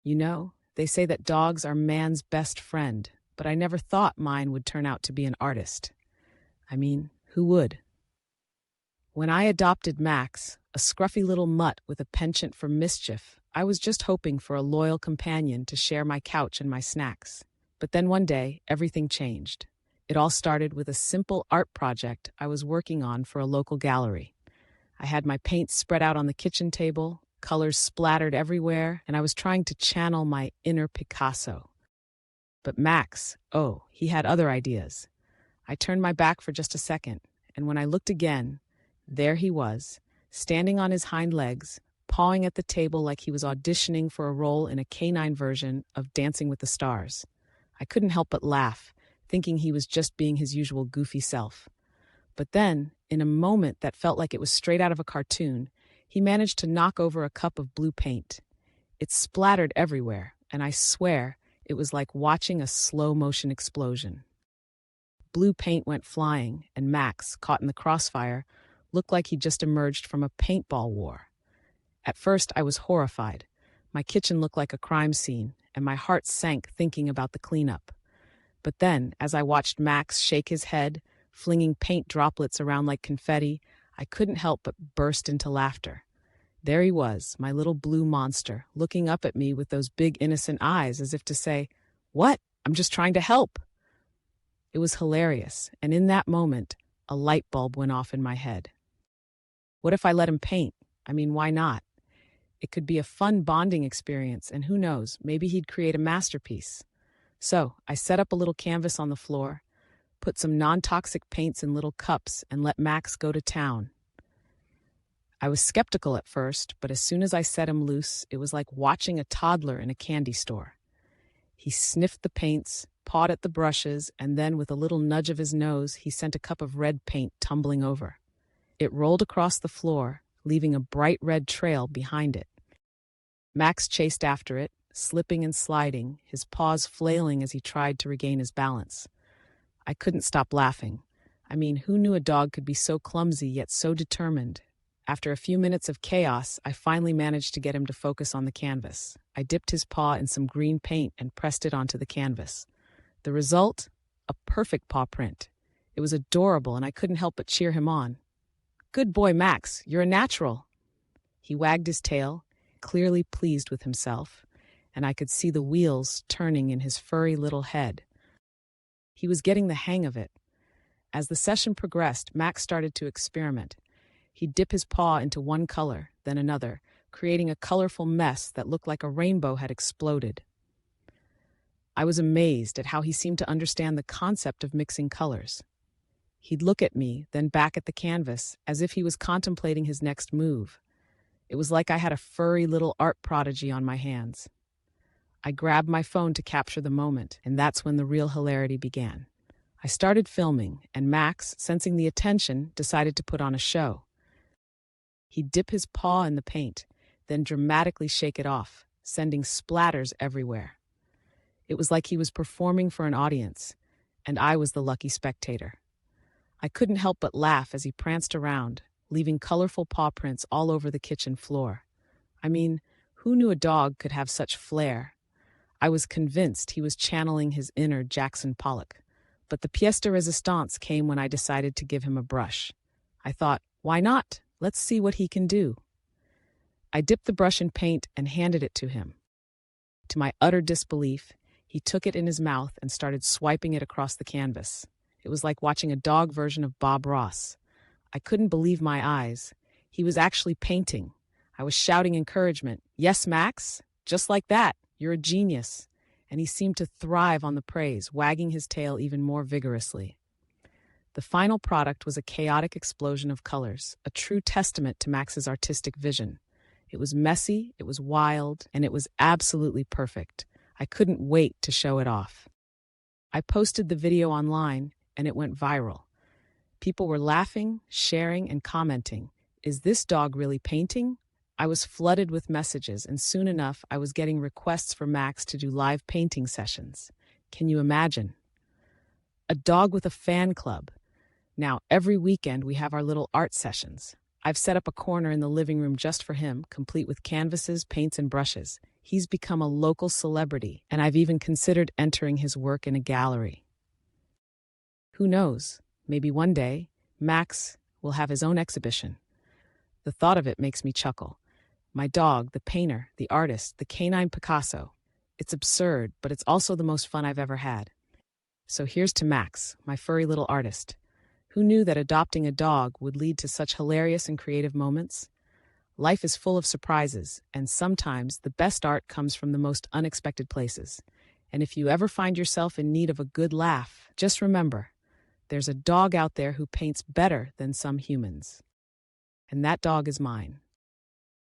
You know, they say that dogs are man's best friend, but I never thought mine would turn out to be an artist. I mean, who would? When I adopted Max, a scruffy little mutt with a penchant for mischief, I was just hoping for a loyal companion to share my couch and my snacks. But then one day, everything changed. It all started with a simple art project I was working on for a local gallery. I had my paint spread out on the kitchen table, colors splattered everywhere, and I was trying to channel my inner Picasso. But Max, oh, he had other ideas. I turned my back for just a second, and when I looked again, there he was, standing on his hind legs, pawing at the table like he was auditioning for a role in a canine version of Dancing with the Stars. I couldn't help but laugh, thinking he was just being his usual goofy self. But then, in a moment that felt like it was straight out of a cartoon, he managed to knock over a cup of blue paint. It splattered everywhere, and I swear it was like watching a slow-motion explosion. Blue paint went flying, and Max, caught in the crossfire, looked like he'd just emerged from a paintball war. At first, I was horrified. My kitchen looked like a crime scene, and my heart sank thinking about the cleanup. But then, as I watched Max shake his head, flinging paint droplets around like confetti, I couldn't help but burst into laughter. There he was, my little blue monster, looking up at me with those big innocent eyes as if to say, "What? I'm just trying to help." It was hilarious, and in that moment, a light bulb went off in my head. What if I let him paint? I mean, why not? It could be a fun bonding experience, and who knows, maybe he'd create a masterpiece. So I set up a little canvas on the floor, put some non-toxic paints in little cups, and let Max go to town. I was skeptical at first, but as soon as I set him loose, it was like watching a toddler in a candy store. He sniffed the paints, pawed at the brushes, and then with a little nudge of his nose, he sent a cup of red paint tumbling over. It rolled across the floor, leaving a bright red trail behind it. Max chased after it, slipping and sliding, his paws flailing as he tried to regain his balance. I couldn't stop laughing. I mean, who knew a dog could be so clumsy yet so determined? After a few minutes of chaos, I finally managed to get him to focus on the canvas. I dipped his paw in some green paint and pressed it onto the canvas. The result? A perfect paw print. It was adorable, and I couldn't help but cheer him on. "Good boy, Max, you're a natural." He wagged his tail, clearly pleased with himself, and I could see the wheels turning in his furry little head. He was getting the hang of it. As the session progressed, Max started to experiment. He'd dip his paw into one color, then another, creating a colorful mess that looked like a rainbow had exploded. I was amazed at how he seemed to understand the concept of mixing colors. He'd look at me, then back at the canvas, as if he was contemplating his next move. It was like I had a furry little art prodigy on my hands. I grabbed my phone to capture the moment, and that's when the real hilarity began. I started filming, and Max, sensing the attention, decided to put on a show. He'd dip his paw in the paint, then dramatically shake it off, sending splatters everywhere. It was like he was performing for an audience, and I was the lucky spectator. I couldn't help but laugh as he pranced around, leaving colorful paw prints all over the kitchen floor. I mean, who knew a dog could have such flair? I was convinced he was channeling his inner Jackson Pollock. But the pièce de résistance came when I decided to give him a brush. I thought, why not? Let's see what he can do. I dipped the brush in paint and handed it to him. To my utter disbelief, he took it in his mouth and started swiping it across the canvas. It was like watching a dog version of Bob Ross. I couldn't believe my eyes. He was actually painting. I was shouting encouragement. "Yes, Max, just like that. You're a genius." And he seemed to thrive on the praise, wagging his tail even more vigorously. The final product was a chaotic explosion of colors, a true testament to Max's artistic vision. It was messy, it was wild, and it was absolutely perfect. I couldn't wait to show it off. I posted the video online, and it went viral. People were laughing, sharing, and commenting. "Is this dog really painting?" I was flooded with messages, and soon enough, I was getting requests for Max to do live painting sessions. Can you imagine? A dog with a fan club. Now, every weekend, we have our little art sessions. I've set up a corner in the living room just for him, complete with canvases, paints, and brushes. He's become a local celebrity, and I've even considered entering his work in a gallery. Who knows? Maybe one day, Max will have his own exhibition. The thought of it makes me chuckle. My dog, the painter, the artist, the canine Picasso. It's absurd, but it's also the most fun I've ever had. So here's to Max, my furry little artist. Who knew that adopting a dog would lead to such hilarious and creative moments? Life is full of surprises, and sometimes the best art comes from the most unexpected places. And if you ever find yourself in need of a good laugh, just remember, there's a dog out there who paints better than some humans. And that dog is mine.